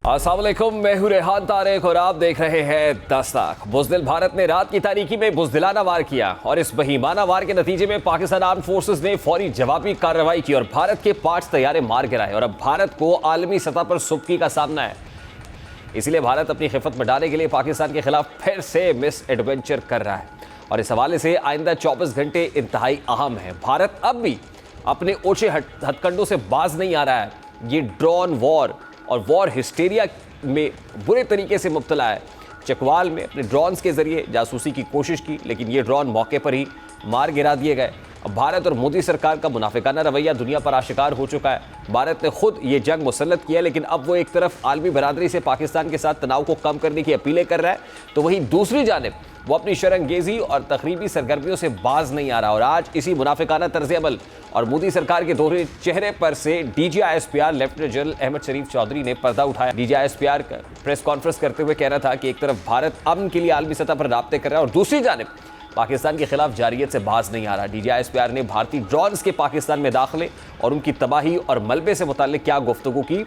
अस्सलाम वालेकुम, मैं हूं रेहान तारिक और आप देख रहे हैं दस्तक। बुज़दिल भारत ने रात की तारीकी में बुज़दिलाना वार किया और इस बहीमाना वार के नतीजे में पाकिस्तान आर्म फोर्सेस ने फौरी जवाबी कार्रवाई की और भारत के 5 तैयारे मार गिराए और अब भारत को आलमी सतह पर सुबकी का सामना है। इसलिए भारत अपनी खिफत में डालने के लिए पाकिस्तान के खिलाफ फिर से मिस एडवेंचर कर रहा है और इस हवाले से आइंदा 24 घंटे इंतहाई अहम है। भारत अब भी अपने ओछे हथकंडों से बाज नहीं आ रहा है। ये ड्रोन वॉर और वॉर हिस्टेरिया में बुरे तरीके से मुब्तला है। चकवाल में अपने ड्रोन्स के जरिए जासूसी की कोशिश की, लेकिन ये ड्रोन मौके पर ही मार गिरा दिए गए। अब भारत और मोदी सरकार का मुनाफिकाना रवैया दुनिया पर आशिकार हो चुका है। भारत ने खुद ये जंग मुसल्लत किया, लेकिन अब वो एक तरफ आलमी बरादरी से पाकिस्तान के साथ तनाव को कम करने की अपीलें कर रहा है, तो वहीं दूसरी जानिब वो अपनी शरंगेजी और तखरीबी सरगर्मियों से बाज नहीं आ रहा। और आज इसी मुनाफिकाना तर्ज अमल और मोदी सरकार के दोहरे चेहरे पर से DGISPR लेफ्टिनेंट जनरल अहमद शरीफ चौधरी ने पर्दा उठाया। DGISPR प्रेस कॉन्फ्रेंस करते हुए कह रहा था कि एक तरफ भारत अमन के लिए आलमी सतह पर राब्ते कर रहा है और दूसरी जानिब पाकिस्तान के खिलाफ जारियत से बाज नहीं आ रहा। DGISPR ने भारतीय ड्रोन्स के पाकिस्तान में दाखिले और उनकी तबाही और मलबे से मुताल्लिक क्या गुफ्तगू की।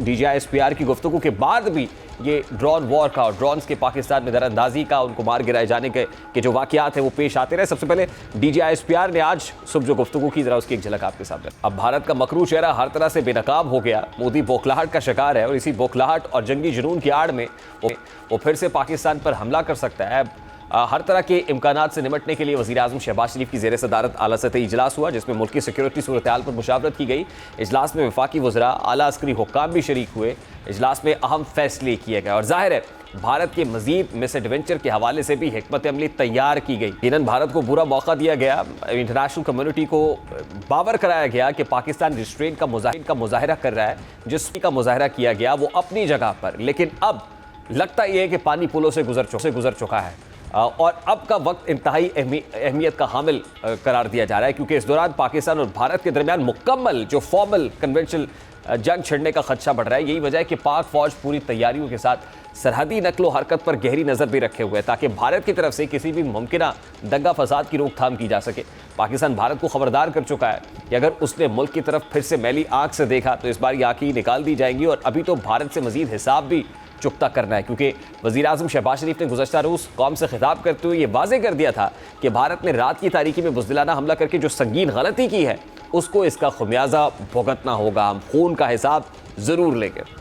DGISPR की गुफ्तगू के बाद भी ये ड्रोन वॉर का और ड्रोन्स के पाकिस्तान में दरअंदाजी का, उनको मार गिराए जाने के जो वाक़यात हैं वो पेश आते रहे। सबसे पहले DGISPR ने आज सुबह जो गुफ्तगू की, जरा उसकी एक झलक आपके सामने। अब भारत का मकरू चेहरा हर तरह से बेनकाब हो गया। मोदी बौखलाहट का शिकार है और इसी बौखलाहट और जंगी जुनून की आड़ में वो फिर से पाकिस्तान पर हमला कर सकता है। हर तरह के इम्कानात से निमटने के लिए वज़ीर आज़म शहबाज शरीफ की ज़ेर सदारत आला सतही इजलास हुआ, जिसमें मुल्क की सिक्योरिटी सूरत हाल पर मुशावरत की गई। इजलास में वफाकी वज़रा, आला अस्करी हुक्काम भी शरीक हुए। इजलास में अहम फैसले किए गए और जाहिर है भारत के मजीद मिस एडवेंचर के हवाले से भी हिकमत अमली तैयार की गई। यकीनन भारत को बुरा मौका दिया गया। इंटरनेशनल कम्युनिटी को बावर कराया गया कि पाकिस्तान रिस्ट्रेंट का मुजाहरा कर रहा है। जिसका मुजाहरा किया गया वो अपनी जगह पर, लेकिन अब लगता यह है कि पानी पुलों से गुजर चुका है और अब का वक्त इंतहाई अहमियत का हामिल करार दिया जा रहा है, क्योंकि इस दौरान पाकिस्तान और भारत के दरमियान मुकम्मल जो फॉर्मल कन्वेंशनल जंग छिड़ने का खदशा बढ़ रहा है। यही वजह है कि पाक फौज पूरी तैयारियों के साथ सरहदी नकलो हरकत पर गहरी नज़र भी रखे हुए है, ताकि भारत की तरफ से किसी भी मुमकिन दंगा फसाद की रोकथाम की जा सके। पाकिस्तान भारत को खबरदार कर चुका है कि अगर उसने मुल्क की तरफ फिर से मैली आंख से देखा तो इस बार ये आंखें निकाल दी जाएंगी और अभी तो भारत से मजीद हिसाब भी चुकता करना है, क्योंकि वज़ीर आज़म शहबाज शरीफ ने गुज़श्ता रोज़ कौम से खिताब करते हुए ये वाज़े कर दिया था कि भारत ने रात की तारीकी में बुज़दिलाना हमला करके जो संगीन गलती की है उसको इसका खुमियाजा भुगतना होगा। हम खून का हिसाब ज़रूर लेंगे।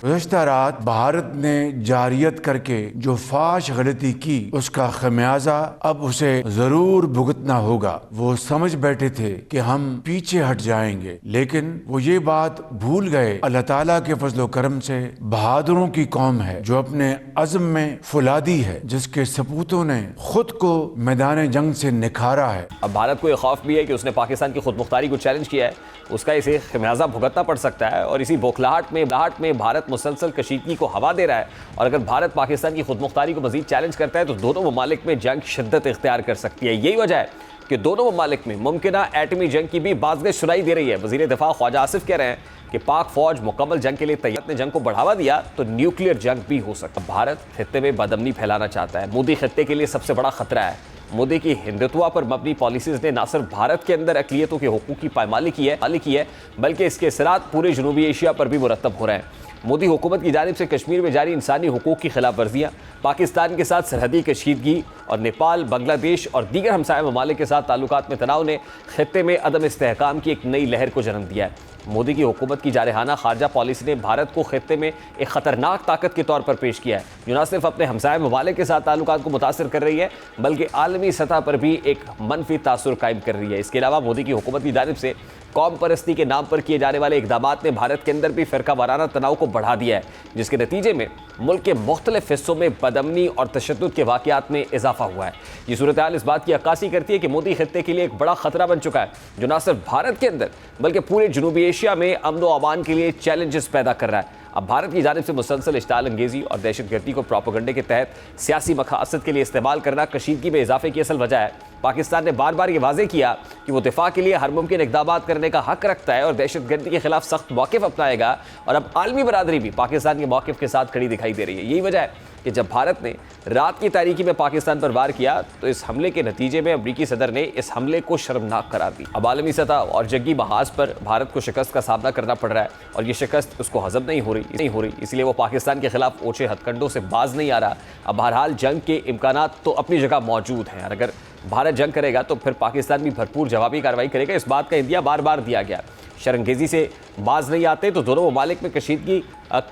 गुज़श्ता रात भारत ने जारियत करके जो फाश गलती की उसका खमियाजा अब उसे जरूर भुगतना होगा। वो समझ बैठे थे कि हम पीछे हट जाएंगे, लेकिन वो ये बात भूल गए अल्लाह ताला के फजलो करम से बहादुरों की कौम है जो अपने अज़्म में फुलादी है, जिसके सपूतों ने खुद को मैदान जंग से निखारा है। अब भारत को यह खौफ भी है कि उसने पाकिस्तान की खुद मुख्तारी को चैलेंज किया है, उसका इसे खमियाजा भुगतना पड़ सकता है और इसी बौखलाहट में भारत मुसलसल कशीदगी को हवा दे रहा है। और अगर भारत पाकिस्तान की खुद मुख्तारी को मजीद चैलेंज करता है तो दोनों ममालिक में जंग शिद्दत इख्तियार कर सकती है। यही वजह है कि दोनों ममालिक में मुमकिना एटमी जंग की भी बाज़गश सुनाई दे रही है। वज़ीर दिफा ख्वाजा आसिफ कह रहे हैं कि पाक फौज मुकम्मल जंग के लिए तैयार ने जंग को बढ़ावा दिया तो न्यूक्लियर जंग भी हो सकता है। भारत खित्ते में बदअमनी फैलाना चाहता है। मोदी खित्ते के लिए सबसे बड़ा खतरा है। मोदी की हिंदुत्व पर मबनी पॉलिसीज ने न सिर्फ भारत के अंदर अक़लियतों के हुकूक की पायमाली की है, बल्कि इसके असरात पूरे जनूबी एशिया पर भी मुरतब हो रहे हैं। मोदी हुकूमत की जानिब से कश्मीर में जारी इंसानी हुकूक की खिलाफ वर्जियाँ, पाकिस्तान के साथ सरहदी कशीदगी और नेपाल, बांग्लादेश और दीगर हमसाया ममालिक के साथ ताल्लुकात में तनाव ने खित्ते में अदम इस्तेहकाम की एक नई लहर को जन्म दिया है। मोदी की हुकूमत की जारहाना खारजा पॉलिसी ने भारत को खित्ते में एक ख़तरनाक ताकत के तौर पर पेश किया है, जो न सिर्फ अपने हमसाया ममालिक के साथ ताल्लुकात को मुतासर कर रही है, बल्कि आलमी सतह पर भी एक मनफी तासुर कायम कर रही है। इसके अलावा मोदी की हुकूमत की जानिब से कौम परस्ती के नाम पर किए जाने वाले इक़दामात ने भारत के अंदर भी फ़िरका वाराना तनाव को बढ़ा दिया है, जिसके नतीजे में मुल्क के मुख्तलिफ हिस्सों में बदअमनी और तशद्दुद के वाक़यात में इजाफा हुआ है। ये सूरत हाल इस बात की अक्कासी करती है कि मोदी खित्ते के लिए एक बड़ा खतरा बन चुका है, जो न सिर्फ भारत के अंदर बल्कि पूरे जनूबी एशिया में अमन व अमान के लिए चैलेंजेस पैदा कर रहा है। अब भारत की जानिब से मुसलसल इश्ताल अंगेज़ी और दहशतगर्दी को प्रोपेगेंडे के तहत सियासी मकासद के लिए इस्तेमाल करना कशीदगी में इजाफे की असल वजह है। पाकिस्तान ने बार बार ये वाज़े किया कि वो दिफा के लिए हर मुमकिन इक़दामात करने का हक रखता है और दहशतगर्दी के खिलाफ सख्त मौक़िफ़ अपनाएगा, और अब आलमी बरादरी भी पाकिस्तान के मौक़िफ़ के साथ खड़ी दिखाई दे रही है। यही वजह है कि जब भारत ने रात की तारीकी में पाकिस्तान पर वार किया तो इस हमले के नतीजे में अमरीकी सदर ने इस हमले को शर्मनाक करार दिया। अब आलमी सतह और जंगी महाज पर भारत को शिकस्त का सामना करना पड़ रहा है और ये शिकस्त उसको हजम नहीं हो रही, इसलिए वो पाकिस्तान के खिलाफ ओछे हथकंडों से बाज नहीं आ रहा। अब बहरहाल जंग के इम्कानात तो अपनी जगह मौजूद हैं और अगर भारत जंग करेगा तो फिर पाकिस्तान भी भरपूर जवाबी कार्रवाई करेगा। इस बात का इंदिया बार बार दिया गया। शरंगेजी से बाज नहीं आते तो दोनों ममालिक में कशीदगी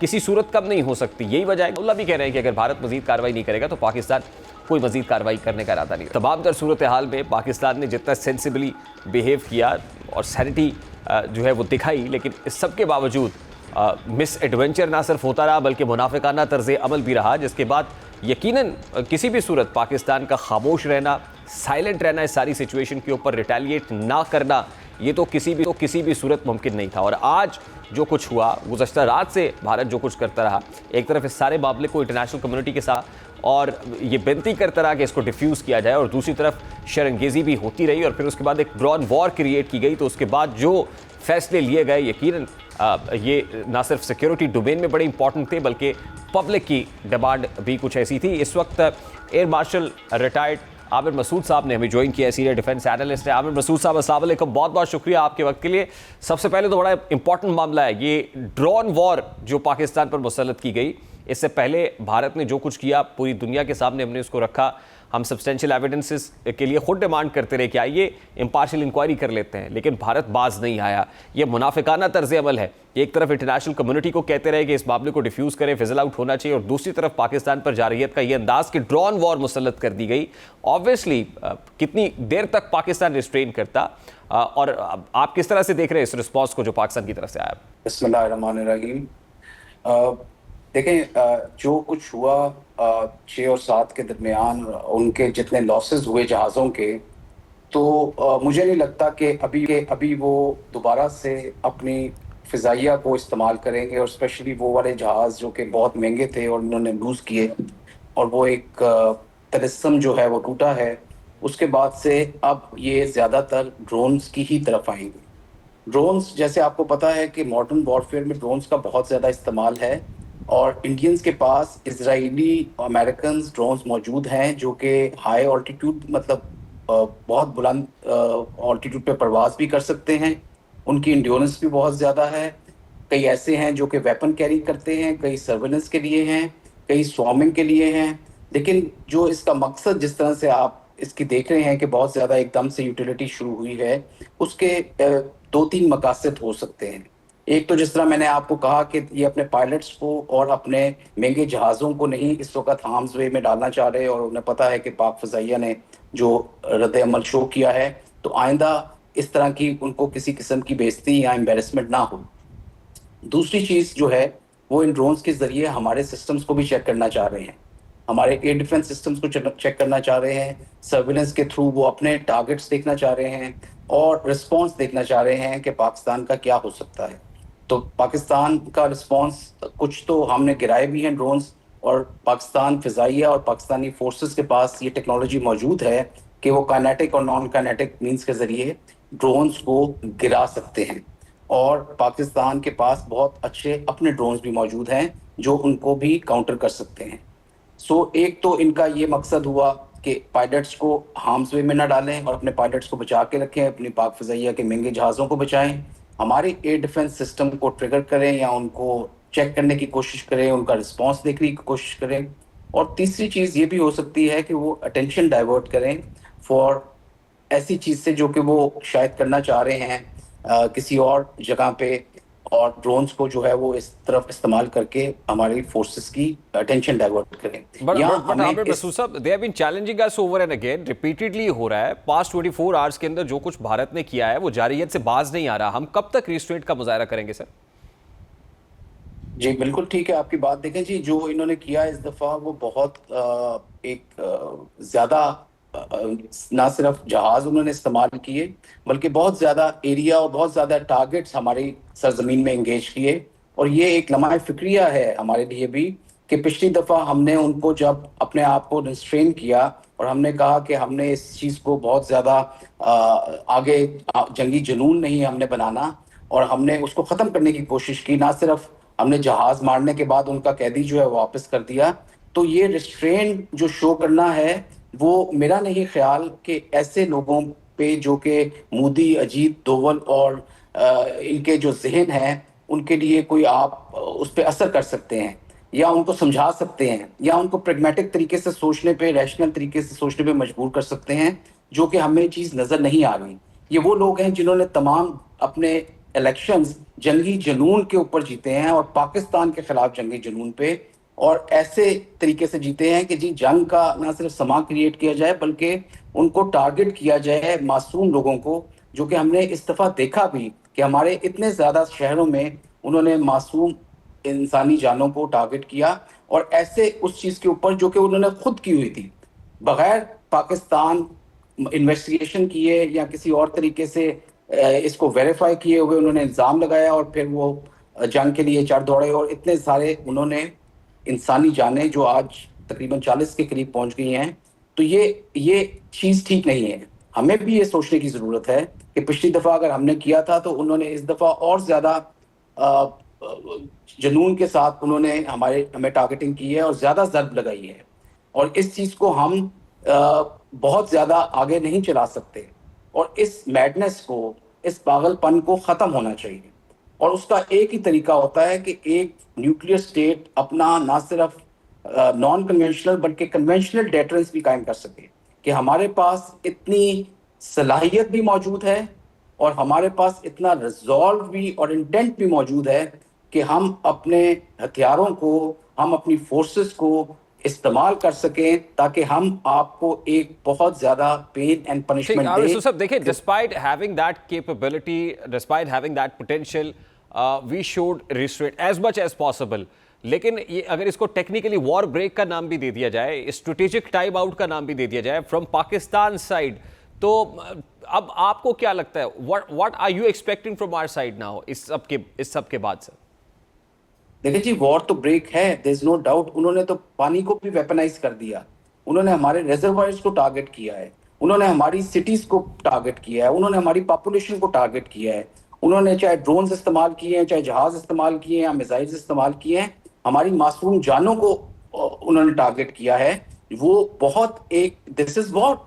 किसी सूरत कम नहीं हो सकती। यही वजह है, मुल्ला भी कह रहे हैं कि अगर भारत मजीद कार्रवाई नहीं करेगा तो पाकिस्तान कोई मजीद कार्रवाई करने का इरादा नहीं। तमाम तर सूरत हाल में पाकिस्तान ने जितना सेंसिबली बिहेव किया और सैनिटी जो है वो दिखाई, लेकिन इस सब के बावजूद मिस एडवेंचर ना सिर्फ होता रहा बल्कि मुनाफिकाना तर्ज अमल भी रहा, जिसके बाद यकीनन किसी भी सूरत पाकिस्तान का खामोश रहना, साइलेंट रहना, इस सारी सिचुएशन के ऊपर रिटेलिएट ना करना, ये तो किसी भी सूरत मुमकिन नहीं था। और आज जो कुछ हुआ, गुज़श्ता रात से भारत जो कुछ करता रहा, एक तरफ इस सारे मामले को इंटरनेशनल कम्युनिटी के साथ और ये विनती करता रहा कि इसको डिफ्यूज़ किया जाए, और दूसरी तरफ शरंगेजी भी होती रही और फिर उसके बाद एक ड्रॉन वॉर क्रिएट की गई। तो उसके बाद जो फैसले लिए गए, यकीनन ये ना सिर्फ सिक्योरिटी डोमेन में बड़े इंपॉर्टेंट थे बल्कि पब्लिक की डिमांड भी कुछ ऐसी थी। इस वक्त air marshal retired Aamir Masood sahab ने हमें ज्वाइन किया, सीनियर डिफेंस एनालिस्ट है। आमिर मसूद साहब, अस्सलाम वालेकुम, बहुत बहुत शुक्रिया आपके वक्त के लिए। सबसे पहले तो बड़ा इंपॉर्टेंट मामला है ये ड्रोन वॉर जो पाकिस्तान पर मुसल्लत की गई। इससे पहले भारत ने जो कुछ किया पूरी दुनिया के सामने हमने उसको रखा। हम सब्सटेंशियल एविडेंसेस के लिए खुद डिमांड करते रहे कि आइए इम्पार्शियल इंक्वायरी कर लेते हैं, लेकिन भारत बाज नहीं आया। ये मुनाफिकाना तर्ज अमल है। एक तरफ इंटरनेशनल कम्युनिटी को कहते रहे कि इस मामले को डिफ्यूज़ करें, फिजल आउट होना चाहिए, और दूसरी तरफ पाकिस्तान पर जारहियत का ये अंदाज कि ड्रोन वॉर मुसल्लत कर दी गई। ऑब्वियसली कितनी देर तक पाकिस्तान रिस्ट्रेन करता, और आप किस तरह से देख रहे हैं इस रिस्पॉन्स को जो पाकिस्तान की तरफ से आया? बिस्मिल्लाहिर्रहमानिर्रहीम। देखें, जो कुछ हुआ 6 और 7 के दरमियान, उनके जितने लॉसेस हुए जहाज़ों के, तो मुझे नहीं लगता कि अभी वो दोबारा से अपनी फ़िज़ाइया को इस्तेमाल करेंगे, और स्पेशली वो वाले जहाज़ जो कि बहुत महंगे थे और उन्होंने लूज़ किए, और वो एक तलस्सम जो है वो टूटा है। उसके बाद से अब ये ज़्यादातर ड्रोन्स की ही तरफ आएंगे। ड्रोन्स, जैसे आपको पता है कि मॉडर्न वॉरफेयर में ड्रोन्स का बहुत ज़्यादा इस्तेमाल है, और इंडियंस के पास इजरायली अमेरिकन ड्रोन्स मौजूद हैं जो कि हाई ऑल्टीट्यूड, मतलब बहुत बुलंद ऑल्टीट्यूड पे परवाज़ भी कर सकते हैं। उनकी इंड्योरेंस भी बहुत ज़्यादा है। कई ऐसे हैं जो कि वेपन कैरी करते हैं, कई सर्वेलेंस के लिए हैं, कई स्वार्मिंग के लिए हैं। लेकिन जो इसका मकसद, जिस तरह से आप इसकी देख रहे हैं कि बहुत ज़्यादा एकदम से यूटिलिटी शुरू हुई है, उसके 2-3 मकासद हो सकते हैं। एक तो जिस तरह मैंने आपको कहा कि ये अपने पायलट्स को और अपने महंगे जहाज़ों को नहीं इस वक्त हार्म्स वे में डालना चाह रहे, और उन्हें पता है कि पाक फ़ज़ाइया ने जो रद्द अमल शो किया है, तो आइंदा इस तरह की उनको किसी किस्म की बेइज्जती या एम्बेरसमेंट ना हो। दूसरी चीज़ जो है वो इन ड्रोन्स के ज़रिए हमारे सिस्टम्स को भी चेक करना चाह रहे हैं, हमारे एयर डिफेंस सिस्टम्स को चेक करना चाह रहे हैं। सर्विलेंस के थ्रू वो अपने टारगेट्स देखना चाह रहे हैं और रिस्पॉन्स देखना चाह रहे हैं कि पाकिस्तान का क्या हो सकता है। तो पाकिस्तान का रिस्पॉन्स, कुछ तो हमने गिराए भी हैं ड्रोन्स, और पाकिस्तान फ़िज़ाइया और पाकिस्तानी फोर्सेस के पास ये टेक्नोलॉजी मौजूद है कि वो काइनेटिक और नॉन काइनेटिक मीन्स के ज़रिए ड्रोन्स को गिरा सकते हैं। और पाकिस्तान के पास बहुत अच्छे अपने ड्रोन्स भी मौजूद हैं जो उनको भी काउंटर कर सकते हैं। सो एक तो इनका ये मकसद हुआ कि पायलट्स को हार्म्स वे में ना डालें और अपने पायलट्स को बचा के रखें, अपनी पाक फ़ज़ाइया के महंगे जहाज़ों को बचाएं, हमारे एयर डिफेंस सिस्टम को ट्रिगर करें या उनको चेक करने की कोशिश करें, उनका रिस्पांस देखने की कोशिश करें। और तीसरी चीज़ ये भी हो सकती है कि वो अटेंशन डाइवर्ट करें फॉर ऐसी चीज़ से जो कि वो शायद करना चाह रहे हैं किसी और जगह पे, और ड्रोन्स को जो है वो इस तरफ इस्तेमाल करके हमारी फोर्सेस की अटेंशन डाइवर्ट करें। But Aamir Masood sahab, they have been challenging us over and again, repeatedly हो रहा है। पास्ट 24 आवर्स के अंदर जो कुछ भारत ने किया है वो जारहियत से बाज नहीं आ रहा। हम कब तक रिस्ट्रेंट का मुजाहरा करेंगे सर? जी बिल्कुल ठीक है आपकी बात। देखें जी, जो इन्होंने किया इस दफ़ा वो बहुत ज़्यादा ना सिर्फ जहाज़ उन्होंने इस्तेमाल किए, बल्कि बहुत ज़्यादा एरिया और बहुत ज़्यादा टारगेट्स हमारी सरजमीन में इंगेज किए। और ये एक लम्हा फ़िक्रिया है हमारे लिए भी कि पिछली दफ़ा हमने उनको जब अपने आप को रिस्ट्रेन किया और हमने कहा कि हमने इस चीज़ को बहुत ज़्यादा आगे जंगी जुनून नहीं हमने बनाना, और हमने उसको ख़त्म करने की कोशिश की। ना सिर्फ हमने जहाज़ मारने के बाद उनका कैदी जो है वापस कर दिया, तो ये रिस्ट्रेन जो शो करना है, वो मेरा नहीं ख्याल कि ऐसे लोगों पे जो कि मोदी, अजीत डोवल और इनके जो जहन हैं, उनके लिए कोई आप उस पर असर कर सकते हैं या उनको समझा सकते हैं या उनको प्रेगमेटिक तरीके से सोचने पे, रैशनल तरीके से सोचने पे मजबूर कर सकते हैं, जो कि हमें चीज़ नज़र नहीं आ रही। ये वो लोग हैं जिन्होंने तमाम अपने इलेक्शंस जंगी जुनून के ऊपर जीते हैं और पाकिस्तान के खिलाफ जंगी जुनून पे, और ऐसे तरीके से जीते हैं कि जी जंग का ना सिर्फ समा क्रिएट किया जाए बल्कि उनको टारगेट किया जाए, मासूम लोगों को, जो कि हमने इस दफ़ा देखा भी कि हमारे इतने ज़्यादा शहरों में उन्होंने मासूम इंसानी जानों को टारगेट किया, और ऐसे उस चीज़ के ऊपर जो कि उन्होंने खुद की हुई थी, बगैर पाकिस्तान इन्वेस्टिगेशन किए या किसी और तरीके से इसको वेरीफाई किए हुए उन्होंने इल्ज़ाम लगाया और फिर वो जंग के लिए चढ़ दौड़े, और इतने सारे उन्होंने इंसानी जानें जो आज तकरीबन 40 के करीब पहुंच गई हैं। तो ये चीज़ ठीक नहीं है। हमें भी ये सोचने की ज़रूरत है कि पिछली दफ़ा अगर हमने किया था तो उन्होंने इस दफ़ा और ज़्यादा जुनून के साथ उन्होंने हमें टारगेटिंग की है और ज़्यादा ज़र्ब लगाई है, और इस चीज़ को हम बहुत ज़्यादा आगे नहीं चला सकते, और इस मैडनेस को, इस पागलपन को ख़त्म होना चाहिए। और उसका एक ही तरीका होता है कि एक न्यूक्लियर स्टेट अपना ना सिर्फ नॉन कन्वेंशनल बल्कि कन्वेंशनल डेटरेंस भी कायम कर सके, कि हमारे पास इतनी सलाहियत भी मौजूद है और हमारे पास इतना रिजॉल्व भी और इंटेंट भी मौजूद है कि हम अपने हथियारों को, हम अपनी फोर्सेस को इस्तेमाल कर सकें, ताकि हम आपको एक बहुत ज्यादा पेन एंड पनिशमेंट दें। यूसुफ साहब देखिए, despite having that capability, despite having that potential, we should restrain as much as possible. लेकिन ये अगर इसको टेक्निकली वॉर ब्रेक का नाम भी दे दिया जाए, स्ट्रेटेजिक टाइम आउट का नाम भी दे दिया जाए फ्रॉम पाकिस्तान साइड, तो अब आपको क्या लगता है, what are you expecting from our side now इस सब के बाद? सर देखिए जी, वॉर तो ब्रेक है, देयर इज नो डाउट। उन्होंने तो पानी को भी वेपनाइज कर दिया, उन्होंने हमारे रिजर्वायर्स को टारगेट किया है, उन्होंने हमारी सिटीज को टारगेट किया है, उन्होंने हमारी पॉपुलेशन को टारगेट किया है, उन्होंने चाहे ड्रोन्स इस्तेमाल किए हैं, चाहे जहाज इस्तेमाल किए हैं या मिसाइल्स इस्तेमाल किए हैं, हमारी मासूम जानों को उन्होंने टारगेट किया है। वो बहुत एक दिस इज वॉर,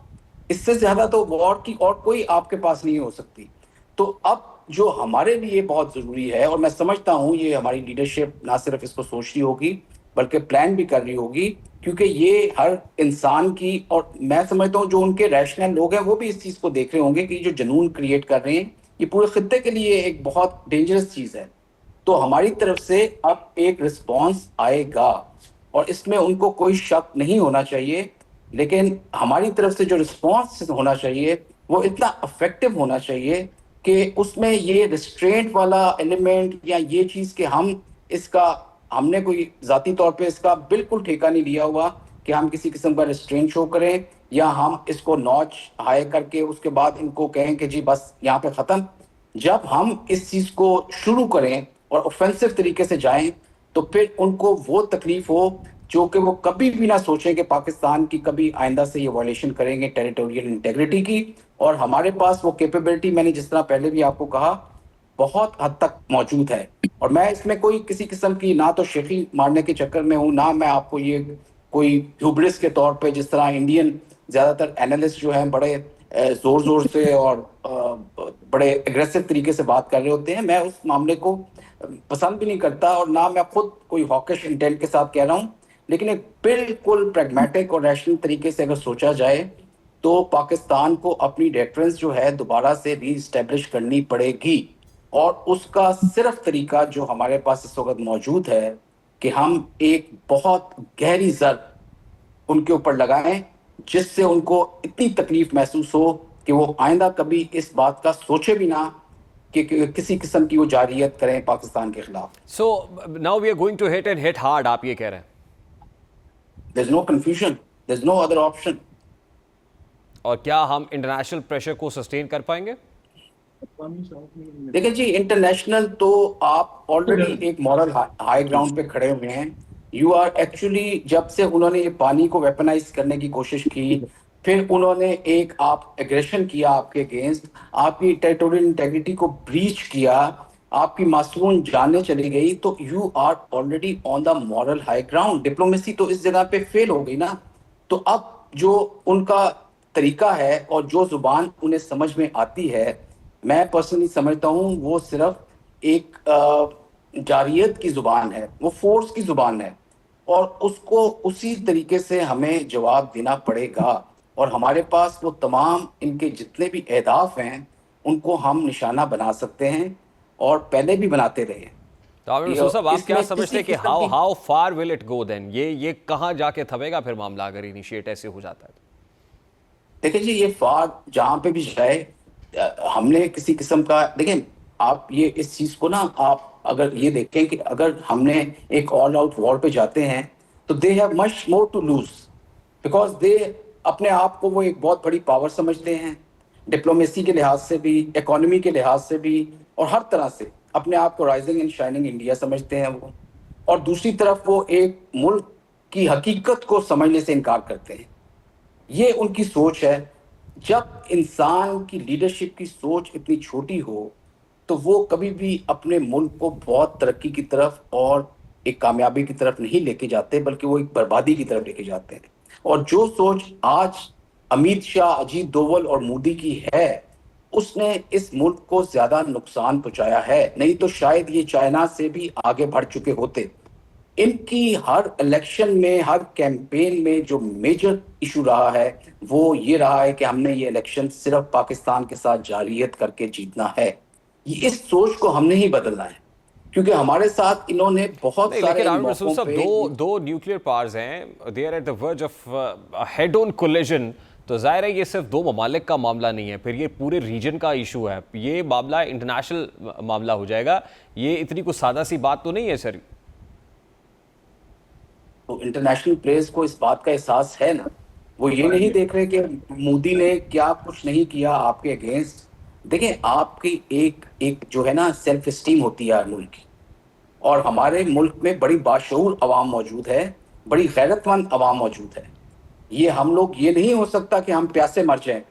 इससे ज्यादा तो वॉर की और कोई आपके पास नहीं हो सकती। तो अब जो हमारे लिए बहुत जरूरी है, और मैं समझता हूं ये हमारी लीडरशिप ना सिर्फ इसको सोच रही होगी बल्कि प्लान भी कर रही होगी, क्योंकि ये हर इंसान की, और मैं समझता हूं जो उनके रैशनल लोग हैं वो भी इस चीज को देख रहे होंगे कि जो जुनून क्रिएट कर रहे हैं ये पूरे खित्ते के लिए एक बहुत डेंजरस चीज है। तो हमारी तरफ से अब एक रिस्पॉन्स आएगा और इसमें उनको कोई शक नहीं होना चाहिए, लेकिन हमारी तरफ से जो रिस्पॉन्स होना चाहिए वो इतना इफेक्टिव होना चाहिए कि उसमें ये रिस्ट्रेंट वाला एलिमेंट या ये चीज कि हमने कोई जाती तौर पे इसका बिल्कुल ठेका नहीं लिया हुआ कि हम किसी किस्म का रिस्ट्रेंट शो करें या हम इसको नॉच हाई करके उसके बाद इनको कहें कि जी बस यहाँ पे खत्म। जब हम इस चीज को शुरू करें और ऑफेंसिव तरीके से जाएं तो फिर उनको वो तकलीफ हो जो कि वो कभी भी ना सोचें कि पाकिस्तान की कभी आइंदा से ये वायलेशन करेंगे टेरिटोरियल इंटेग्रिटी की। और हमारे पास वो कैपेबिलिटी, मैंने जिस तरह पहले भी आपको कहा, बहुत हद तक मौजूद है। और मैं इसमें कोई किसी किस्म की ना तो शेखी मारने के चक्कर में हूँ, ना मैं आपको ये कोई ह्यूब्रिस के तौर पे, जिस तरह इंडियन ज़्यादातर एनालिस्ट जो हैं बड़े जोर जोर से और बड़े एग्रेसिव तरीके से बात कर रहे होते हैं, मैं उस मामले को पसंद भी नहीं करता और ना मैं खुद कोई हॉकिश इंटेंट के साथ कह रहा हूँ। लेकिन एक बिल्कुल प्रैग्मेटिक और रैशनल तरीके से अगर सोचा जाए तो पाकिस्तान को अपनी डेटरेंस जो है दोबारा से रीस्टैब्लिश करनी पड़ेगी, और उसका सिर्फ तरीका जो हमारे पास इस वक्त मौजूद है कि हम एक बहुत गहरी जर्ब उनके ऊपर लगाएं जिससे उनको इतनी तकलीफ महसूस हो कि वो आइंदा कभी इस बात का सोचे भी ना कि किसी किस्म की वो जारियत करें पाकिस्तान के खिलाफ। So now we are going to hit and hit hard, आप ये कह रहे हैं? There is no confusion, there is no other option. और क्या हम इंटरनेशनल प्रेशर को सस्टेन कर पाएंगे? देखिए जी, इंटरनेशनल तो आप ऑलरेडी एक मॉरल हाई ग्राउंड पे खड़े हुए हैं। यू आर एक्चुअली, जब से उन्होंने ये पानी को वेपनाइज करने की कोशिश की, फिर उन्होंने आप एग्रेशन किया आपके अगेंस्ट, आपकी टेरिटोरियल इंटेग्रिटी को ब्रीच किया, आपकी मासूम जाने चली गई, तो you are already on the moral high ground. Diplomacy तो इस जगह पे फेल हो गई ना। तो अब जो उनका तरीका है और जो जुबान उन्हें समझ में आती है, मैं पर्सनली समझता हूँ वो सिर्फ एक जारियत की जुबान है, वो फोर्स की जुबान है, और उसको उसी तरीके से हमें जवाब देना पड़ेगा। और हमारे पास वो तमाम इनके जितने भी अहदाफ हैं उनको हम निशाना बना सकते हैं, और पहले भी बनाते रहे हैं। तो आमिर मसूद साहब, आप क्या इसमें समझते किसी हैं कि किस्म हाउ की how far will it go then? ये कहां जाके थमेगा फिर मामला, अगर इनिशिएट ऐसे हो जाता है तो? देखिए जी, ये फार जहां पे भी जाए, हमने किसी किस्म का, देखिए आप ये इस चीज को ना, आप अगर ये देखें कि अगर हमने एक ऑल आउट वॉर पे जाते हैं तो they have much more to lose, because they अपने आप को वो एक बहुत बड़ी पावर समझते हैं, डिप्लोमेसी के लिहाज से भी, इकोनॉमी के लिहाज से भी, और हर तरह से अपने आप को राइजिंग एंड शाइनिंग इंडिया समझते हैं वो। और दूसरी तरफ वो एक मुल्क की हकीकत को समझने से इनकार करते हैं। ये उनकी सोच है। जब इंसान की लीडरशिप की सोच इतनी छोटी हो तो वो कभी भी अपने मुल्क को बहुत तरक्की की तरफ और एक कामयाबी की तरफ नहीं लेके जाते, बल्कि वो एक बर्बादी की तरफ लेके जाते हैं। और जो सोच आज अमित शाह, अजीत डोवल और मोदी की है, उसने इस मुल्क को ज्यादा नुकसान पहुंचाया है। नहीं तो शायद ये चाइना से भी आगे बढ़ चुके होते। इनकी हर इलेक्शन में, हर कैंपेन में जो मेजर इशू रहा है वो ये रहा है कि हमने ये इलेक्शन सिर्फ पाकिस्तान के साथ जारियत करके जीतना है। ये इस सोच को हमने ही बदलना है, क्योंकि हमारे साथ इन्होंने बहुत नहीं, सारे लेकिन आमिर मौकों मसूद साहब, पे दो न्यूक्लियर पावर्स हैं, they are at the verge of head on collision. तो जाहिर है ये सिर्फ दो ममालिक का मामला नहीं है, फिर ये पूरे रीजन का इशू है। ये मामला इंटरनेशनल मामला हो जाएगा। ये इतनी कुछ सादा सी बात तो नहीं है सर। तो इंटरनेशनल प्लेयर्स को इस बात का एहसास है ना। वो ये नहीं देख रहे कि मोदी ने क्या कुछ नहीं किया आपके अगेंस्ट। देखिए, आपकी एक एक जो है ना सेल्फ एस्टीम होती है हर मुल्क की, और हमारे मुल्क में बड़ी बाशऊर अवाम मौजूद है, बड़ी गैरतमंद अवाम मौजूद है। ये हम लोग, ये नहीं हो सकता कि हम प्यासे मर जाएं।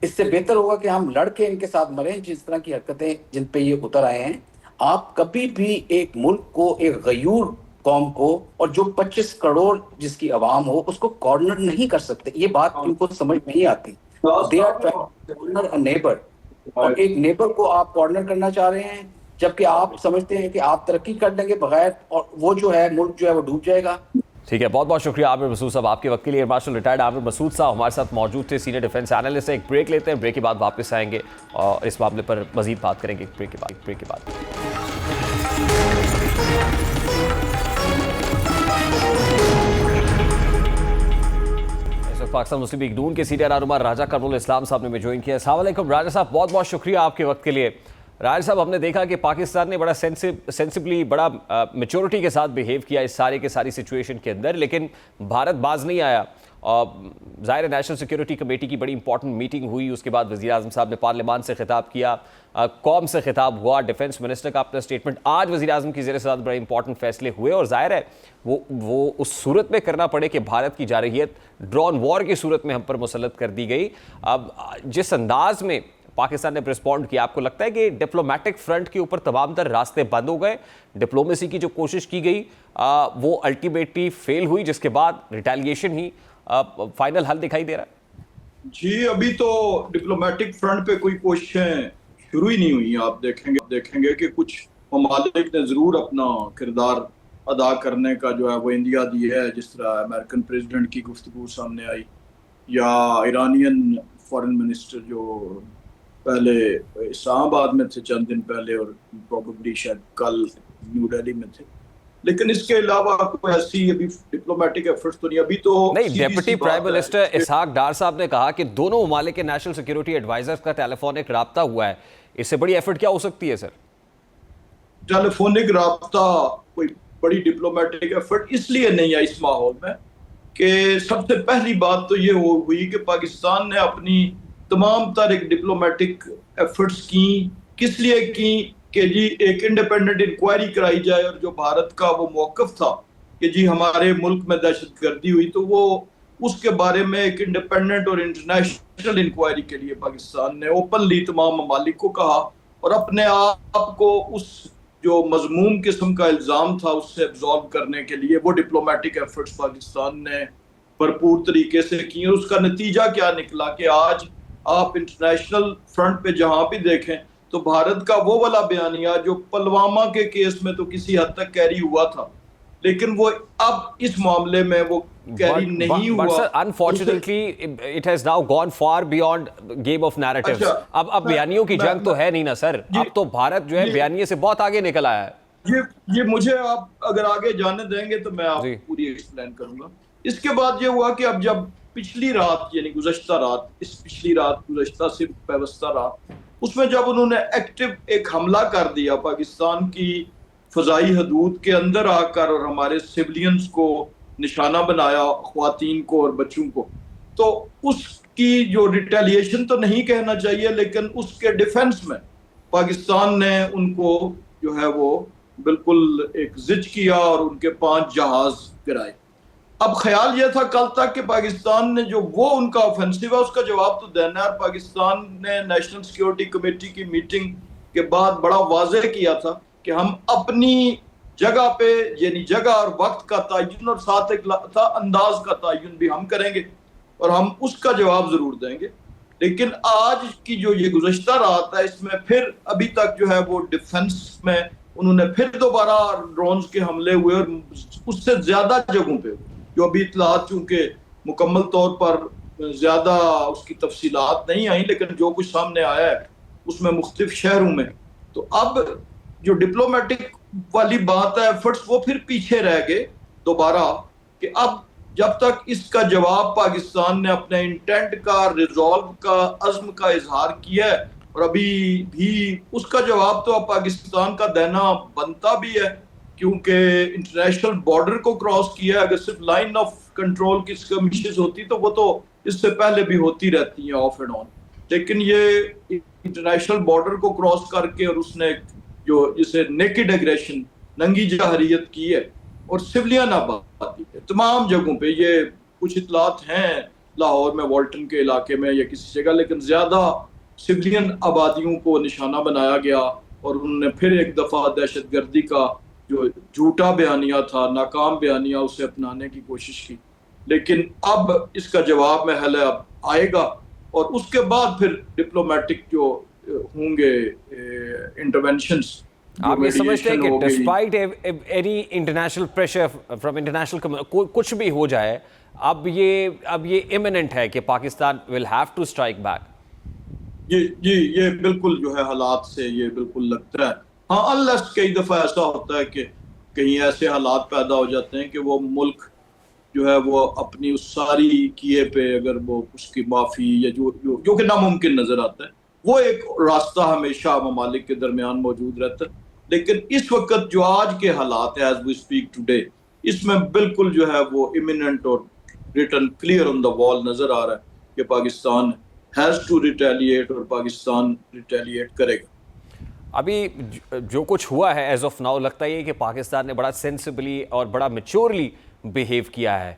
इससे बेहतर होगा कि हम लड़के इनके साथ मरें, जिस तरह की हरकतें जिन पे ये उतर आए हैं। आप कभी भी एक मुल्क को, एक गयूर कौम को, और जो 25 करोड़ जिसकी आवाम हो, उसको कॉर्नर नहीं कर सकते। ये बात इनको समझ नहीं आती। They are corner a neighbour, और एक नेबर को आप कॉर्नर करना चाह रहे हैं, जबकि आप समझते हैं कि आप तरक्की कर लेंगे बगैर, और वो जो है मुल्क जो है वो डूब जाएगा। ठीक है, बहुत बहुत शुक्रिया आमिर मसूद साहब आपके वक्त के लिए। Air marshal retired Aamir Masood sahab हमारे साथ मौजूद थे, सीनियर डिफेंस एनालिस्ट। एक ब्रेक लेते हैं, ब्रेक के बाद वापस आएंगे और इस मामले पर मजीद बात करेंगे। ब्रेक के बाद पाकिस्तान मुस्लिम लीग नून के सीनियर रहनुमा राजा कमरुल इस्लाम साहब ने मुझे ज्वाइन किया। अस्सलाम वालेकुम राजा साहब, बहुत बहुत शुक्रिया आपके वक्त के लिए। राजा साहब, हमने देखा कि पाकिस्तान ने बड़ा सेंसिबली, बड़ा मैच्योरिटी के साथ बिहेव किया इस सारे के सारी सिचुएशन के अंदर, लेकिन भारत बाज नहीं आया। ज़ाहिर नेशनल सिक्योरिटी कमेटी की बड़ी इंपॉर्टेंट मीटिंग हुई, उसके बाद वज़ीर आज़म साहब ने पार्लियामान से खिताब किया, कौम से खिताब हुआ, डिफेंस मिनिस्टर का अपना स्टेटमेंट, आज वज़ीर आज़म की ज़ेर सदारत बड़े इंपॉर्टेंट फैसले हुए। और ज़ाहिर है वो उस सूरत में करना पड़े कि भारत की जारहियत ड्रॉन वॉर की सूरत में हम पर मुसल्लत कर दी गई। अब जिस अंदाज में पाकिस्तान ने रिस्पॉन्ड किया, आपको लगता है कि डिप्लोमेटिक फ्रंट के ऊपर तमाम तर रास्ते बंद हो गए? डिप्लोमेसी की जो कोशिश की गई वो अल्टीमेटली फेल हुई, जिसके बाद रिटेलिएशन ही फाइनल हल दिखाई दे रहा है? जी, अभी तो डिप्लोमेटिक फ्रंट पे कोई कोशिशें शुरू ही नहीं हुई। आप देखेंगे कि कुछ ममालिक ने जरूर अपना किरदार अदा करने का जो है वो इंडिया दी है, जिस तरह अमेरिकन प्रेसिडेंट की गुफ्तगू सामने आई, या ईरानियन फॉरेन मिनिस्टर जो पहले इस्लामाबाद में थे चंद दिन पहले, और प्रोबेबली शायद कल न्यू दिल्ली में थे। लेकिन इसके अलावा कोई ऐसी अभी डिप्लोमेटिक एफर्ट्स तो नहीं। अभी तो नहीं, डेप्यूटी प्राइम मिनिस्टर इसहाक डार साहब ने कहा कि दोनों ममालिक के नेशनल सिक्योरिटी एडवाइजर्स का टेलीफोनिक राब्ता हुआ है। इससे बड़ी एफर्ट क्या हो सकती है सर? टेलीफोनिक राब्ता कोई बड़ी डिप्लोमेटिक एफर्ट इसलिए नहीं है इस माहौल में कि सबसे पहली बात तो ये हुई कि पाकिस्तान ने अपनी तमाम तारीख डिप्लोमेटिक एफर्ट्स की, किस लिए की कि जी एक इंडिपेंडेंट इंक्वायरी कराई जाए, और जो भारत का वो मौक़िफ़ था कि जी हमारे मुल्क में दहशतगर्दी हुई, तो वो उसके बारे में एक इंडिपेंडेंट और इंटरनेशनल इंक्वायरी के लिए पाकिस्तान ने ओपनली तमाम ममालिक को कहा। और अपने आप को उस जो मजमूम किस्म का इल्ज़ाम था उससे एब्जॉर्ब करने के लिए वो डिप्लोमेटिक एफर्ट्स पाकिस्तान ने भरपूर तरीके से किए। उसका नतीजा क्या निकला कि आज आप इंटरनेशनल फ्रंट पे जहां भी देखें तो भारत का वो वाला बयानिया जो पुलवामा के केस में तो किसी हद तक कैरी हुआ था, लेकिन वो अब इस मामले में वो कैरी नहीं but हुआ। sir, unfortunately, it has now gone far beyond game of narratives. अच्छा, अब बयानियों की जंग तो है नहीं ना सर। अब तो भारत जो है बयानिए से बहुत आगे निकल आया है। ये मुझे आप अगर आगे जाने देंगे तो मैं आपको पूरी एक्सप्लेन करूंगा। इसके बाद ये हुआ कि अब जब पिछली रात यानी गुज़श्ता रात, इस पिछली रात गुज़श्ता से पैवस्ता रात, उसमें जब उन्होंने एक्टिव एक हमला कर दिया पाकिस्तान की फ़ज़ाई हदूद के अंदर आकर और हमारे सिविलियंस को निशाना बनाया, ख्वातीन को और बच्चों को, तो उसकी जो रिटेलिएशन तो नहीं कहना चाहिए, लेकिन उसके डिफेंस में पाकिस्तान ने उनको जो है वो बिल्कुल एक जिच किया और उनके 5 जहाज गिराए। अब ख्याल यह था कल तक कि पाकिस्तान ने जो वो उनका ऑफेंसिव है उसका जवाब तो देना है। और पाकिस्तान ने नेशनल सिक्योरिटी कमेटी की मीटिंग के बाद बड़ा वाज़ेह किया था कि हम अपनी जगह पे यानी जगह और वक्त का तयन और साथ एक था अंदाज का तयन भी हम करेंगे और हम उसका जवाब जरूर देंगे। लेकिन आज की जो ये गुज़श्ता रात है इसमें फिर अभी तक जो है वो डिफेंस में उन्होंने फिर दोबारा ड्रोन्स के हमले हुए और उससे ज्यादा जगहों पे जो अभी इत्तलात चूंकि मुकम्मल तौर पर ज्यादा उसकी तफसीलात नहीं आई, लेकिन जो कुछ सामने आया है उसमें मुख्तलिफ शहरों में, तो अब जो डिप्लोमेटिक वाली बात है एफर्ट्स वो फिर पीछे रह गए दोबारा कि अब जब तक इसका जवाब पाकिस्तान ने अपने इंटेंट का, रिजॉल्व का, अज़्म का इजहार किया है और अभी भी उसका जवाब तो अब पाकिस्तान का देना बनता भी है, क्योंकि इंटरनेशनल बॉर्डर को क्रॉस किया है। अगर सिर्फ लाइन ऑफ कंट्रोल की स्कर्मिशेस होती तो वो तो इससे पहले भी होती रहती हैं ऑफ एंड ऑन, लेकिन ये इंटरनेशनल बॉर्डर को क्रॉस करके और उसने जो जिसे नेकेड एग्रेशन, नंगी जहरियत की है और सिविलियन आबादी है तमाम जगहों पे। ये कुछ इतलात हैं लाहौर में, वॉल्टन के इलाके में या किसी जगह, लेकिन ज्यादा सिविलियन आबादियों को निशाना बनाया गया और उन्होंने फिर एक दफा दहशतगर्दी का जो झूठा बयानिया था, नाकाम बयानिया, उसे अपनाने की कोशिश की। लेकिन अब इसका जवाब महल है, अब आएगा और उसके बाद फिर डिप्लोमेटिक जो होंगे इंटरवेंशंस। आप ये समझते हैं कि despite any international pressure from international कुछ भी हो जाए, अब ये इमिनेंट है कि Pakistan will have to strike back? ये बिल्कुल जो है हालात से ये बिल्कुल लगता है। हाँ, अनलेस कई दफा ऐसा होता है कि कहीं ऐसे हालात पैदा हो जाते हैं कि वो मुल्क जो है वो अपनी उस सारी किए पे अगर वो उसकी माफी या जो कि नामुमकिन नजर आता है, वो एक रास्ता हमेशा ममालिक के दरमियान मौजूद रहता है। लेकिन इस वक्त जो आज के हालात है, एज वी स्पीक टुडे, इसमें बिल्कुल जो है वो इमिनेंट और written clear on the wall नजर आ रहा है कि पाकिस्तान हैज टू रिटेलिएट और पाकिस्तान रिटेलिएट करेगा। अभी जो कुछ हुआ है एज ऑफ नाउ, लगता है कि पाकिस्तान ने बड़ा सेंसिबली और बड़ा मैच्योरली बिहेव किया है,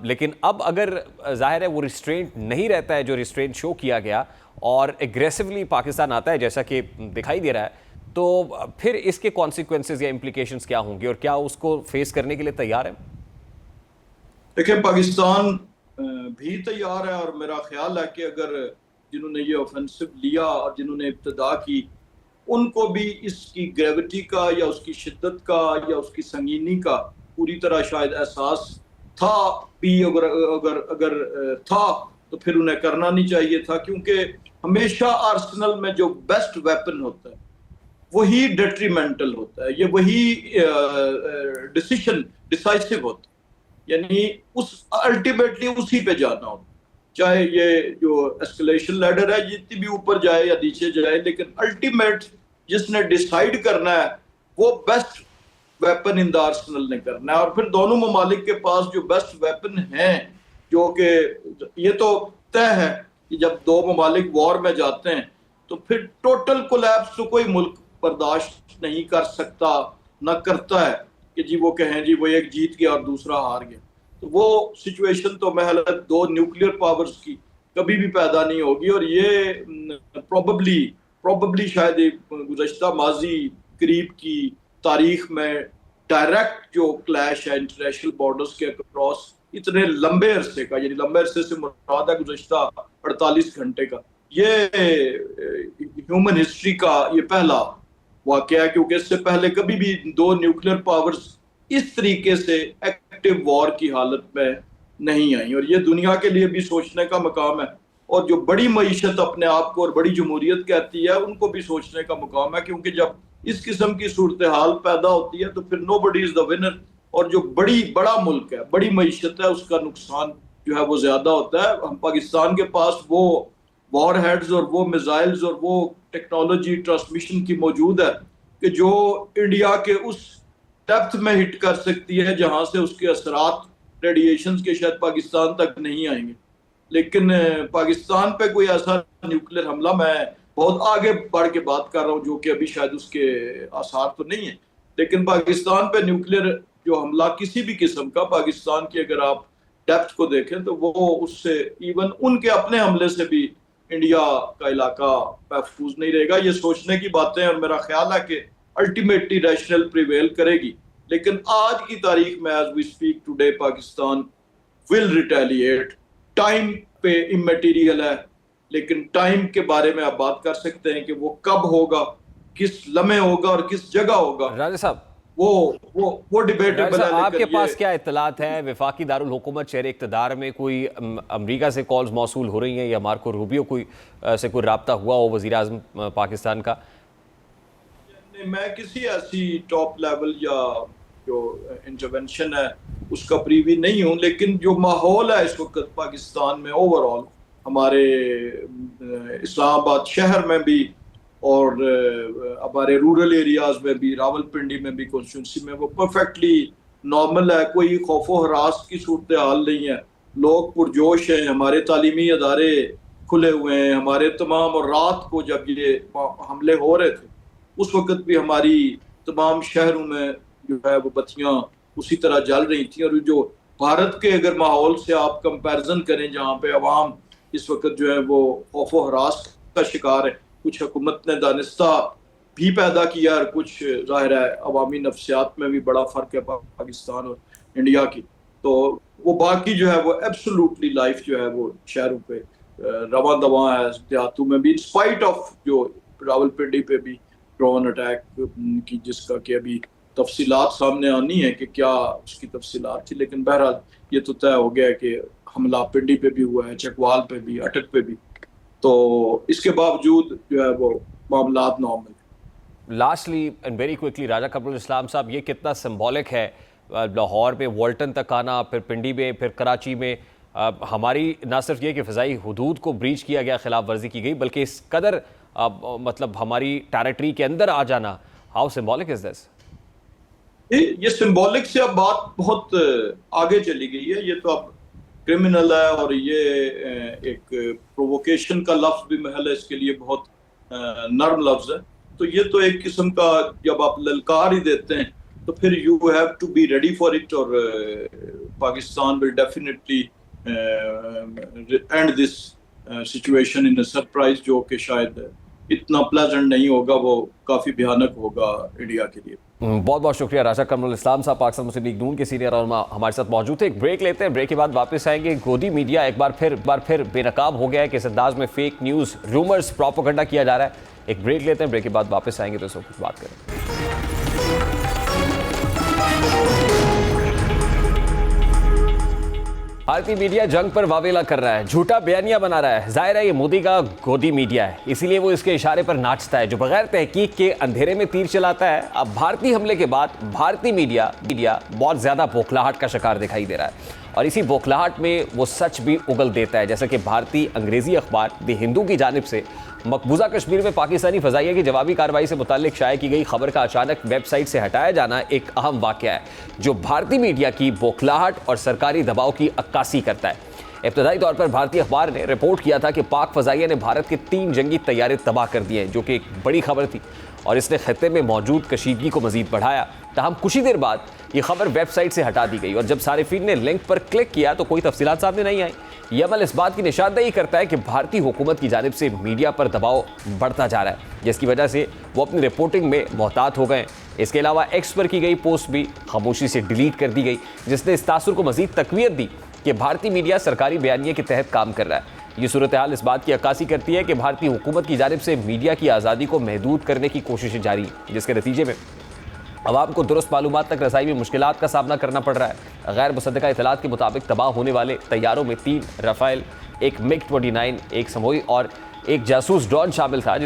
लेकिन अब अगर जाहिर है वो रिस्ट्रेंट नहीं रहता है जो रिस्ट्रेंट शो किया गया और एग्रेसिवली पाकिस्तान आता है जैसा कि दिखाई दे रहा है, तो फिर इसके कॉन्सिक्वेंसेस या इम्प्लीकेशंस क्या होंगे और क्या उसको फेस करने के लिए तैयार है? देखिए, पाकिस्तान भी तैयार है और मेरा ख्याल है कि अगर जिन्होंने ये ऑफेंसिव लिया और जिन्होंने इब्तिदा की, उनको भी इसकी ग्रेविटी का या उसकी शिद्दत का या उसकी संगीनी का पूरी तरह शायद एहसास था भी। अगर था तो फिर उन्हें करना नहीं चाहिए था, क्योंकि हमेशा आर्सेनल में जो बेस्ट वेपन होता है वही डेट्रीमेंटल होता है, ये वही डिसाइसिव होता है, यानी उस अल्टीमेटली उसी पे जाना होता है। चाहे ये जो एस्केलेशन लैडर है जितनी भी ऊपर जाए या नीचे जाए, लेकिन अल्टीमेट जिसने डिसाइड करना है वो best weapon in the Arsenal ने करना है। और फिर दोनों ममालिक के पास जो बेस्ट वेपन हैं, जो कि ये तो तय है कि जब दो ममालिक वॉर में जाते हैं तो फिर टोटल कोलैप्स तो कोई मुल्क बर्दाश्त नहीं कर सकता, ना करता है कि जी वो कहें जी वो एक जीत गया और दूसरा हार गया। तो वो सिचुएशन तो महल दो न्यूक्लियर पावर्स की कभी भी पैदा नहीं होगी और ये प्रोबेबली शायद गुज़श्ता माजी करीब की तारीख में डायरेक्ट जो क्लैश है इंटरनेशनल बॉर्डर्स के अक्रॉस इतने लंबे अरसे का, यानी लंबे अरसे से मुराद है गुज़श्ता 48 घंटे का, ये ह्यूमन हिस्ट्री का ये पहला वाकया है, क्योंकि इससे पहले कभी भी दो न्यूक्लियर पावर्स इस तरीके से एक्टिव वॉर की हालत में नहीं आई। और ये दुनिया के लिए भी सोचने का मकाम है, और जो बड़ी मईशत अपने आप को और बड़ी जमहूरियत कहती है उनको भी सोचने का मकाम है, क्योंकि जब इस किस्म की सूरत हाल पैदा होती है तो फिर नोबडी इज द विनर, और जो बड़ा मुल्क है, बड़ी मईशत है, उसका नुकसान जो है वो ज्यादा होता है। हम पाकिस्तान के पास वो वॉर हेड्स और वो मिसाइल्स और वो टेक्नोलॉजी ट्रांसमिशन की मौजूद है कि जो इंडिया के उस डेप्थ में हिट कर सकती है जहां से उसके असरात रेडिएशन के शायद पाकिस्तान तक नहीं आएंगे। लेकिन पाकिस्तान पे कोई ऐसा न्यूक्लियर हमला, मैं बहुत आगे बढ़ के बात कर रहा हूँ, जो कि अभी शायद उसके आसार तो नहीं है, लेकिन पाकिस्तान पे न्यूक्लियर जो हमला किसी भी किस्म का, पाकिस्तान की अगर आप डेप्थ को देखें तो वो उससे इवन उनके अपने हमले से भी इंडिया का इलाका महफूज नहीं रहेगा। ये सोचने की बातें, और मेरा ख्याल है कि अल्टीमेटली रैशनल प्रिवेल करेगी। लेकिन आज की तारीख में as we speak today Pakistan will retaliate. Time पे इमटेरियल है, लेकिन टाइम के बारे में आप बात कर सकते हैं कि वो कब होगा, किस लम्हे होगा और किस जगह होगा। राजा साहब, वो डिबेटेबल है। आपके पास क्या इत्तलात है? वफाकी दारुल हुकूमत शहर इक़्तिदार में कोई अमरीका से कॉल्स मौसूल हो रही हैं, या मार्को रूबियो से कोई रब्ता हुआ हो वज़ीर आज़म पाकिस्तान का? मैं किसी ऐसी टॉप लेवल या जो इंटरवेंशन है उसका प्रीवी नहीं हूँ, लेकिन जो माहौल है इस वक्त पाकिस्तान में ओवरऑल, हमारे इस्लामाबाद शहर में भी और हमारे रूरल एरियाज में भी, रावलपिंडी में भी, कॉन्स्टिट्यूंसी में, वो परफेक्टली नॉर्मल है। कोई खौफो हरास की सूरत हाल नहीं है, लोग पुरजोश हैं, हमारे तालीमी अदारे खुले हुए हैं, हमारे तमाम, और रात को जब ये हमले हो रहे थे उस वक्त भी हमारी तमाम शहरों में जो है वो बत्तियां उसी तरह जल रही थी। और जो भारत के अगर माहौल से आप कंपैरिजन करें, जहाँ पे अवाम इस वक्त जो है वो खौफो हरास का शिकार है, कुछ हुकूमत ने दानिस्ता भी पैदा किया और कुछ जाहिर है अवामी नफ्सियात में भी बड़ा फ़र्क है पाकिस्तान और इंडिया की। तो वो बाकी जो है वो एब्सोल्युटली लाइफ जो है वो शहरों पे रवा दवा है, देहातों में भी, स्पाइट ऑफ जो रावलपिंडी पे भी ड्रोन अटैक की, जिसका कि अभी तफसीलात सामने आनी है कि क्या उसकी तफसीलात थी, लेकिन बहरहाल ये तो तय हो गया कि हमला पिंडी पे भी हुआ है, चकवाल पे भी, अटक पे भी। तो इसके बावजूद जो है वो मामलात normal. Lastly and very quickly, Raja Kamrul Islam साहब, ये कितना सिंबॉलिक है लाहौर पे वॉल्टन तक आना, फिर पिंडी में, फिर कराची में, हमारी ना सिर्फ ये कि फ़िज़ाई हुदूद को ब्रीच किया गया, खिलाफ वर्जी की गई, बल्कि इस कदर मतलब हमारी टेरिटरी के अंदर आ जाना, हाउ सिंबॉलिक इज दिस? ये सिंबॉलिक से अब बात बहुत आगे चली गई है। ये तो अब क्रिमिनल है, और ये एक प्रोवोकेशन का लफ्ज भी महल है इसके लिए, बहुत नर्म लफ्ज है। तो ये तो एक किस्म का, जब आप ललकार ही देते हैं तो फिर you have to be ready for it, और Pakistan will definitely and this situation in a surprise, जो कि शायद इतना प्लेजेंट नहीं होगा, वो काफ़ी भयानक होगा इंडिया के लिए। बहुत बहुत शुक्रिया राजा कमरुल इस्लाम साहब, पाकिस्तान मुस्लिम लीग नून के सीनियर रहनुमा हमारे साथ मौजूद थे। एक ब्रेक लेते हैं, ब्रेक के बाद वापस आएंगे। गोदी मीडिया एक बार फिर बेनकाब हो गया है कि इस अंदाज में फेक न्यूज़, रूमर्स, प्रोपेगेंडा किया जा रहा है। एक ब्रेक लेते हैं, ब्रेक के बाद वापस आएंगे तो इस वक्त बात करें। भारतीय मीडिया जंग पर वावेला कर रहा है, झूठा बयानिया बना रहा है। जाहिर है ये मोदी का गोदी मीडिया है, इसीलिए वो इसके इशारे पर नाचता है, जो बगैर तहकीक के अंधेरे में तीर चलाता है। अब भारतीय हमले के बाद भारतीय मीडिया बहुत ज़्यादा बौखलाहट का शिकार दिखाई दे रहा है, और इसी बौखलाहट में वो सच भी उगल देता है। जैसा कि भारतीय अंग्रेजी अखबार द हिंदू की जानिब से मकबूजा कश्मीर में पाकिस्तानी फ़ज़ाइया की जवाबी कार्रवाई से मुताल्लिक शाये की गई खबर का अचानक वेबसाइट से हटाया जाना एक अहम वाक़या है, जो भारतीय मीडिया की बौखलाहट और सरकारी दबाव की अक्कासी करता है। इब्तदाई तौर पर भारतीय अखबार ने रिपोर्ट किया था कि पाक फजाइया ने भारत के 3 जंगी तैयारे तबाह कर दिए हैं, जो कि एक बड़ी खबर थी और इसने खत्ते में मौजूद कशीदगी को मजीद बढ़ाया। ताहम कुछ ही देर बाद ये खबर वेबसाइट से हटा दी गई और जब सारिफीन ने लिंक पर क्लिक किया तो कोई तफसीलात सामने नहीं आई। यह अमल इस बात की निशानदेही करता है कि भारतीय हुकूमत की जानिब से मीडिया पर दबाव बढ़ता जा रहा है, जिसकी वजह से वो अपनी रिपोर्टिंग में मोहतात हो गए। इसके अलावा एक्स पर की गई पोस्ट भी खामोशी से डिलीट कर दी गई, जिसने इस तासुर को मजीद तकवीत दी कि भारतीय मीडिया सरकारी बयानिए के तहत काम कर रहा है। ये सूरत हाल इस बात की अक्कासी करती है कि भारतीय हुकूमत की जानिब से मीडिया की आज़ादी को महदूद करने की कोशिशें जारी हैं, जिसके नतीजे में अवाम को दुरुस्त मालूमात तक रसाई में मुश्किलात का सामना करना पड़ रहा है। गैर मुसद्दका इतलात के मुताबिक तबाह होने वाले तैयारों में 3 राफेल, एक मिग-29, एक समोई और एक जासूस ड्रोन शामिल था,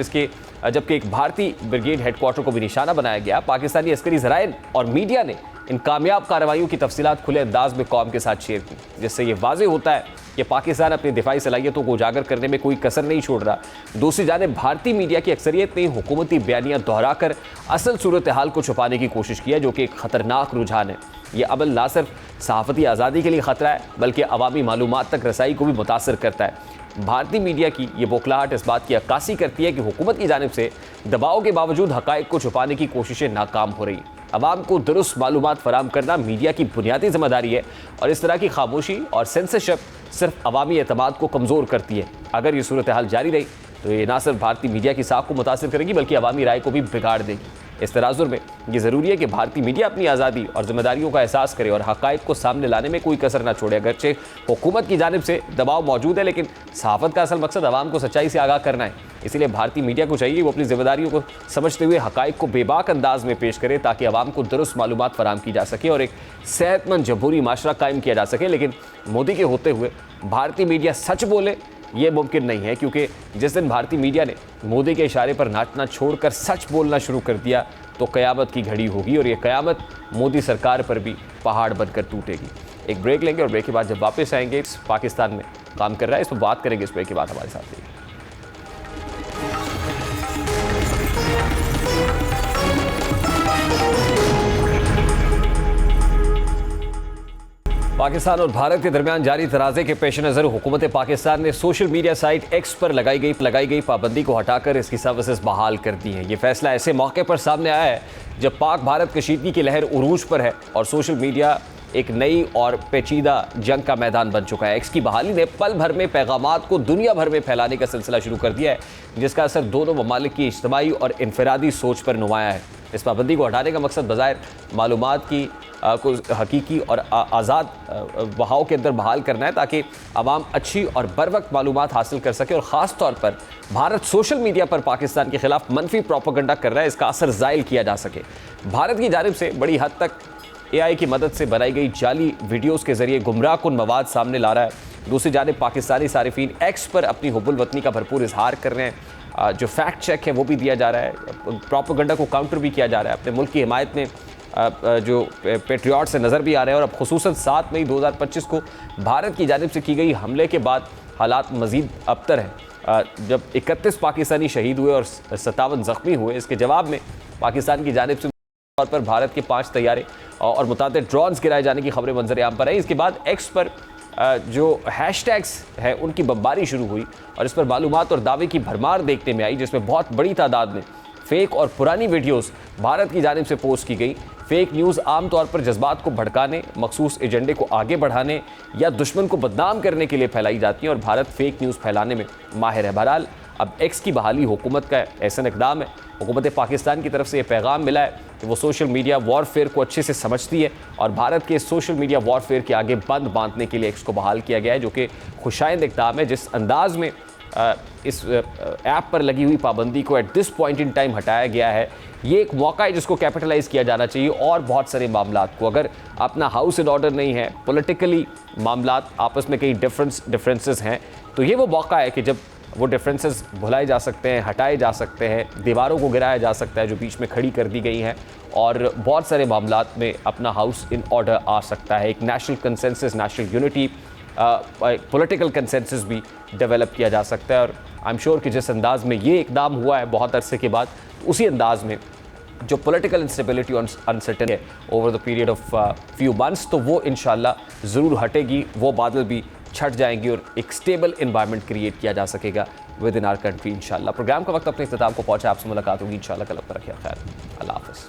जबकि एक भारतीय ब्रिगेड हेडक्वार्टर को भी निशाना बनाया गया। पाकिस्तानी अस्करी ज़राए और मीडिया ने इन कामयाब कार्रवाइयों की तफसीलात खुले अंदाज में कौम के साथ शेयर की, जिससे ये वाज़ेह होता है कि पाकिस्तान अपनी दिफाई सलाहियतों को उजागर करने में कोई कसर नहीं छोड़ रहा। दूसरी जानिब भारतीय मीडिया की अक्सरियत ने हुकूमती बयानियाँ दोहराकर असल सूरत हाल को छुपाने की कोशिश की है, जो कि एक ख़तरनाक रुझान है। ये अमल ना सिर्फ सहाफ़ती आज़ादी के लिए ख़तरा है, बल्कि अवामी मालूमात तक रसाई को भी मुतासर करता है। भारतीय मीडिया की ये बौखलाहट इस बात की अक्कासी करती है कि हुकूमत की जानिब से दबाव के बावजूद हक़ाइक़ को छुपाने की कोशिशें नाकाम हो रही हैं। अवाम को दुरुस्त मालूमात फराम करना मीडिया की बुनियादी जिम्मेदारी है और इस तरह की खामोशी और सेंसरशिप सिर्फ अवामी एतमाद को कमज़ोर करती है। अगर ये सूरत हाल जारी रही तो ये ना सिर्फ भारतीय मीडिया की साख को मुतासर करेगी, बल्कि अवामी राय को भी बिगाड़ देगी। इस तराजुर में ये ज़रूरी है कि भारतीय मीडिया अपनी आज़ादी और जिम्मेदारियों का एहसास करे और हक़ाइक़ को सामने लाने में कोई कसर ना छोड़े। अगरचे हुकूमत की जानिब से दबाव मौजूद है, लेकिन सहाफ़त का असल मकसद अवाम को सच्चाई से आगाह करना है। इसलिए भारतीय मीडिया को चाहिए वो अपनी जिम्मेदारियों को समझते हुए हक़ाइक़ को बेबाक अंदाज में पेश करे, ताकि अवाम को दुरुस्त मालूमात फराम की जा सके और एक सेहतमंद जमहूरी माशरा कायम किया जा सके। लेकिन मोदी के होते हुए भारतीय मीडिया सच बोले ये मुमकिन नहीं है, क्योंकि जिस दिन भारतीय मीडिया ने मोदी के इशारे पर नाचना छोड़कर सच बोलना शुरू कर दिया तो क़यामत की घड़ी होगी और ये क़यामत मोदी सरकार पर भी पहाड़ बनकर टूटेगी। एक ब्रेक लेंगे और ब्रेक के बाद जब वापस आएंगे, पाकिस्तान में काम कर रहा है, इस पर बात करेंगे। इस ब्रेक के बाद हमारे साथ रहिए। पाकिस्तान और भारत के दरमियान जारी तनाज़े के पेश नज़र हुकूमत पाकिस्तान ने सोशल मीडिया साइट एक्स पर लगाई गई पाबंदी को हटाकर इसकी सर्विसेज बहाल कर दी हैं। ये फैसला ऐसे मौके पर सामने आया है जब पाक भारत कशीदगी की लहर उरूज पर है और सोशल मीडिया एक नई और पेचीदा जंग का मैदान बन चुका है। एक्स की बहाली ने पल भर में पैगामात को दुनिया भर में फैलाने का सिलसिला शुरू कर दिया है, जिसका असर दोनों ममालिक की इज्तिमाई और इनफरादी सोच पर नुमाया है। इस पाबंदी को हटाने का मकसद बज़ाहिर मालूमात की को हकीकी और आज़ाद बहाव के अंदर बहाल करना है, ताकि आवाम अच्छी और बर वक्त मालूमात हासिल कर सके और ख़ास तौर पर भारत सोशल मीडिया पर पाकिस्तान के खिलाफ मनफी प्रोपेगेंडा कर रहा है, इसका असर ज़ायल किया जा सके। भारत की जानिब से बड़ी हद तक AI की मदद से बनाई गई जाली वीडियोज़ के ज़रिए गुमराह कुन मवाद सामने ला रहा है। दूसरी जानिब पाकिस्तानी सारिफीन एक्स पर अपनी हुब्बुल वतनी का भरपूर इजहार कर रहे हैं। जो फैक्ट चेक है वो भी दिया जा रहा है, प्रोपेगेंडा को काउंटर भी किया जा रहा है। अपने मुल्क की हिमायत में जो पेट्रियाट से नज़र भी आ रहे हैं और अब खुसूसन 7 मई 2025 को भारत की जानिब से की गई हमले के बाद हालात मज़ीद अबतर हैं। जब 31 पाकिस्तानी शहीद हुए और 57 ज़ख्मी हुए, इसके जवाब में पाकिस्तान की जानिब से तौर पर भारत के 5 तैयारे और मुतादिद ड्रोन्स गिराए जाने की खबरें मंजर आम पर आई। इसके बाद एक्स पर जो हैशटैग्स हैं उनकी बमबारी शुरू हुई और इस पर मालूमात और दावे की भरमार देखने में आई, जिसमें बहुत बड़ी तादाद में फ़ेक और पुरानी वीडियोस भारत की जानिब से पोस्ट की गई। फ़ेक न्यूज़ आम तौर पर जज्बात को भड़काने, मखसूस एजेंडे को आगे बढ़ाने या दुश्मन को बदनाम करने के लिए फैलाई जाती हैं और भारत फ़ेक न्यूज़ फैलाने में माहिर है। बहरहाल अब एक्स की बहाली हुकूमत का ऐसा इक़दाम है। हुकूमत पाकिस्तान की तरफ से ये पैगाम मिला है कि वो सोशल मीडिया वॉरफेयर को अच्छे से समझती है और भारत के सोशल मीडिया वॉरफेयर के आगे बंद बांधने के लिए एक्स को बहाल किया गया है, जो कि खुशाइंद इक़दाम है। जिस अंदाज में इस ऐप पर लगी हुई पाबंदी को at this point in time हटाया गया है, ये एक मौका है जिसको कैपिटलाइज़ किया जाना चाहिए। और बहुत सारे मामलात को, अगर अपना हाउस इन ऑर्डर नहीं है, पॉलिटिकली मामलात आपस में कई डिफरेंसेस हैं, तो ये वो मौका है कि जब वो डिफरेंसेस भुलाए जा सकते हैं, हटाए जा सकते हैं, दीवारों को गिराया जा सकता है जो बीच में खड़ी कर दी गई हैं और बहुत सारे मामलात में अपना हाउस इन ऑर्डर आ सकता है। एक national consensus, national unity, political consensus भी डेवलप किया जा सकता है। और आई एम श्योर कि जिस अंदाज़ में ये इक़दाम हुआ है बहुत अरसे के बाद, उसी अंदाज़ में जो पॉलिटिकल इंस्टेबिलिटी और अनसर्टेनिटी है over the period of few months, तो वो इंशाल्लाह ज़रूर हटेगी, वो बादल भी छट जाएंगी और एक स्टेबल इन्वायरमेंट क्रिएट किया जा सकेगा विद इन आवर कंट्री इंशाल्लाह। प्रोग्राम का वक्त अपने इख्तिताम को पहुंचा, आपसे मुलाकात होगी इंशाल्लाह कल। अपना रखिए ख्याल, अल्लाह हाफ़िज़।